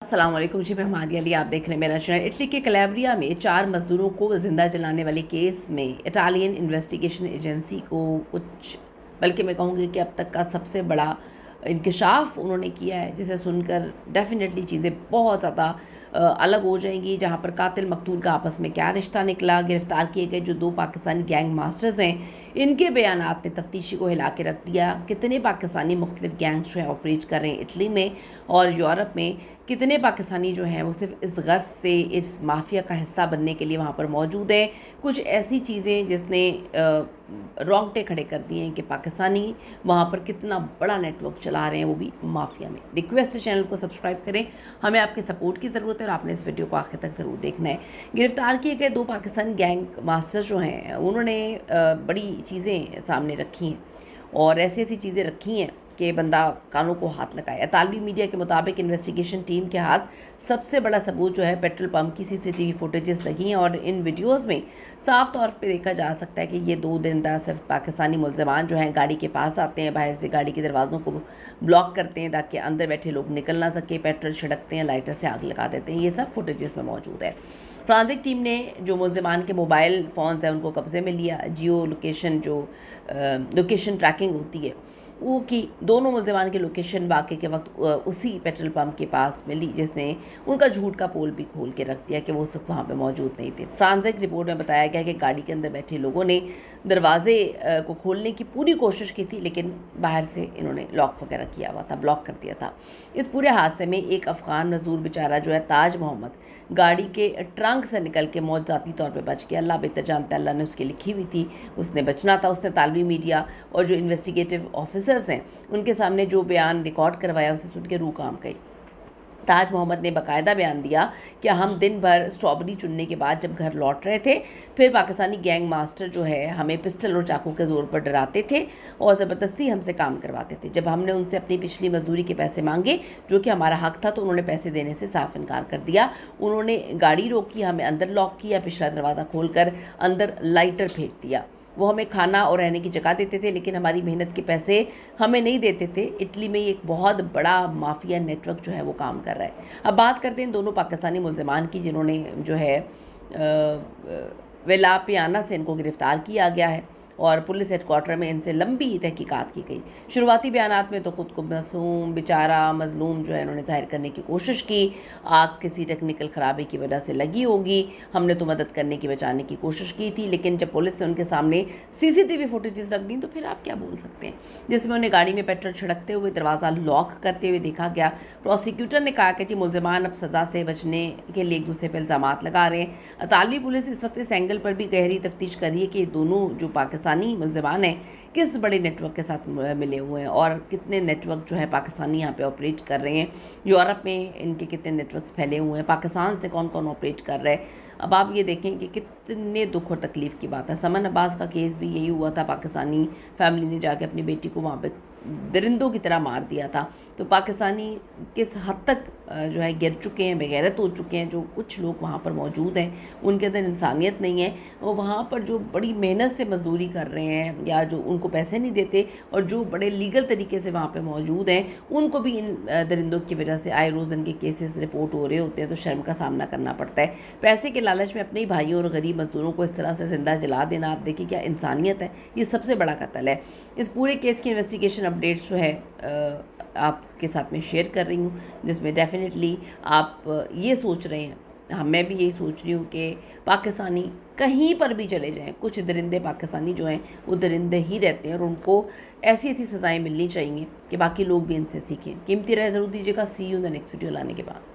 अस्सलाम वालेकुम जी, मैं हमादी अली, आप देख रहे हैं मेरा चैनल। इटली के कलेब्रिया में 4 मजदूरों को ज़िंदा जलाने वाले केस में इटालियन इन्वेस्टिगेशन एजेंसी को कुछ, बल्कि मैं कहूँगी कि अब तक का सबसे बड़ा इंकशाफ उन्होंने किया है, जिसे सुनकर डेफिनेटली चीज़ें बहुत ज़्यादा अलग हो जाएंगी। जहाँ पर कातिल मकतूल का आपस में क्या रिश्ता निकला, गिरफ्तार किए गए जो 2 पाकिस्तानी गैंग मास्टर्स हैं, इनके बयानात ने तफ्तीशी को हिला के रख दिया। कितने पाकिस्तानी मुख्तलिफ गैंग्स जो है ऑपरेट कर रहे हैं इटली में और यूरोप में, कितने पाकिस्तानी जो हैं वो सिर्फ इस गर्ज से इस माफिया का हिस्सा बनने के लिए वहाँ पर मौजूद हैं। कुछ ऐसी चीज़ें जिसने रोंगटे खड़े कर दिए हैं कि पाकिस्तानी वहाँ पर कितना बड़ा नेटवर्क चला रहे हैं, वो भी माफिया में। रिक्वेस्ट है चैनल को सब्सक्राइब करें, हमें आपके सपोर्ट की ज़रूरत है और आपने इस वीडियो को आखिर तक ज़रूर देखना है। गिरफ्तार किए गए 2 पाकिस्तानी गैंग मास्टर्स जो हैं उन्होंने बड़ी चीज़ें सामने रखी हैं और ऐसी ऐसी चीज़ें रखी हैं कि बंदा कानों को हाथ लगाए। इतालवी मीडिया के मुताबिक इन्वेस्टिगेशन टीम के हाथ सबसे बड़ा सबूत जो है पेट्रोल पंप की सीसीटीवी फुटेजेस लगी हैं और इन वीडियोस में साफ तौर पे देखा जा सकता है कि ये 2 दिन सिर्फ पाकिस्तानी मुल्ज़िमान जो हैं गाड़ी के पास आते हैं, बाहर से गाड़ी के दरवाज़ों को ब्लॉक करते हैं ताकि अंदर बैठे लोग निकल ना सके, पेट्रोल छिड़कते हैं, लाइटर से आग लगा देते हैं। ये सब फुटेजेस में मौजूद है। फ्रांसिक टीम ने जो मुल्ज़िमान के मोबाइल फ़ोन्स हैं उनको कब्ज़े में लिया। जियो लोकेशन जो लोकेशन ट्रैकिंग होती है वो की दोनों मुल्ज़िमान की लोकेशन वाक़े के वक्त उसी पेट्रोल पंप के पास मिली, जिसने उनका झूठ का पोल भी खोल के रख दिया कि वो सिर्फ वहाँ पे मौजूद नहीं थे। फ्रांसिक रिपोर्ट में बताया गया कि गाड़ी के अंदर बैठे लोगों ने दरवाजे को खोलने की पूरी कोशिश की थी, लेकिन बाहर से इन्होंने लॉक वगैरह किया हुआ था, ब्लॉक कर दिया था। इस पूरे हादसे में एक अफ़गान मजदूर बेचारा जो है ताज मोहम्मद, गाड़ी के ट्रंक से निकल के मौत ज़ाती तौर पे बच गया। अल्लाह बेहतर जानता है, अल्लाह ने उसकी लिखी हुई थी, उसने बचना था। उसने तालवी मीडिया और जो इन्वेस्टिगेटिव ऑफिसर्स हैं उनके सामने जो बयान रिकॉर्ड करवाया उसे सुन के रूह काम गई। ताज मोहम्मद ने बाकायदा बयान दिया कि हम दिन भर स्ट्रॉबेरी चुनने के बाद जब घर लौट रहे थे, फिर पाकिस्तानी गैंग मास्टर जो है हमें पिस्टल और चाकू के ज़ोर पर डराते थे और ज़बरदस्ती हमसे काम करवाते थे। जब हमने उनसे अपनी पिछली मजदूरी के पैसे मांगे जो कि हमारा हक था, तो उन्होंने पैसे देने से साफ इनकार कर दिया। उन्होंने गाड़ी रोकी, हमें अंदर लॉक किया, पिछला दरवाज़ा खोलकर अंदर लाइटर फेंक दिया। वो हमें खाना और रहने की जगह देते थे, लेकिन हमारी मेहनत के पैसे हमें नहीं देते थे। इटली में एक बहुत बड़ा माफिया नेटवर्क जो है वो काम कर रहा है। अब बात करते हैं इन दोनों पाकिस्तानी मुल्ज़िमान की, जिन्होंने जो है वेलापियाना से इनको गिरफ़्तार किया गया है और पुलिस हेडक्वार्टर में इनसे लंबी तहकीकात की गई। शुरुआती बयानात में तो ख़ुद को मासूम बेचारा मज़लूम जो है इन्होंने ज़ाहिर करने की कोशिश की। आग किसी टेक्निकल ख़राबी की वजह से लगी होगी, हमने तो मदद करने की बचाने की कोशिश की थी, लेकिन जब पुलिस ने उनके सामने सीसीटीवी फुटेजेस रख दी तो फिर आप क्या बोल सकते हैं, जिसमें उन्हें गाड़ी में पेट्रोल छिड़कते हुए, दरवाज़ा लॉक करते हुए देखा गया। प्रोसिक्यूटर ने कहा कि जी मुल्ज़िमान अब सज़ा से बचने के लिए एक दूसरे पर इल्ज़ामात लगा रहे हैं। इतालवी पुलिस इस वक्त इस एंगल पर भी गहरी तफ्तीश कर रही है कि दोनों जो पाकिस्तानी मुल्ज़िमान हैं किस बड़े नेटवर्क के साथ मिले हुए हैं और कितने नेटवर्क जो है पाकिस्तानी यहाँ पे ऑपरेट कर रहे हैं। यूरोप में इनके कितने नेटवर्क्स फैले हुए हैं, पाकिस्तान से कौन कौन ऑपरेट कर रहा है। अब आप ये देखें कि कितने दुख और तकलीफ़ की बात है। समन अब्बास का केस भी यही हुआ था, पाकिस्तानी फैमिली ने जाके अपनी बेटी को वहाँ पे दरिंदों की तरह मार दिया था। तो पाकिस्तानी किस हद तक जो है गिर चुके हैं, बेगैरत हो चुके हैं। जो कुछ लोग वहाँ पर मौजूद हैं उनके अंदर इंसानियत नहीं है। और वहाँ पर जो बड़ी मेहनत से मजदूरी कर रहे हैं या जो उनको पैसे नहीं देते और जो बड़े लीगल तरीके से वहाँ पर मौजूद हैं, उनको भी इन दरिंदों की वजह से आए रोज़ इनके केसेस रिपोर्ट हो रहे होते हैं, तो शर्म का सामना करना पड़ता है। पैसे के लालच में अपने ही भाइयों और गरीब मजदूरों को इस तरह से ज़िंदा जला देना, आप देखिए क्या इंसानियत है। ये सबसे बड़ा कत्ल है। इस पूरे केस की इन्वेस्टिगेशन अपडेट्स जो है आपके साथ में शेयर कर रही हूँ, जिसमें डेफिनेटली आप ये सोच रहे हैं, हाँ मैं भी यही सोच रही हूँ कि पाकिस्तानी कहीं पर भी चले जाएं, कुछ दरिंदे पाकिस्तानी जो हैं वो दरिंदे ही रहते हैं और उनको ऐसी ऐसी सज़ाएं मिलनी चाहिए कि बाकी लोग भी इनसे सीखें। कीमती राय ज़रूर दीजिएगा। See you in the next video लाने के बाद।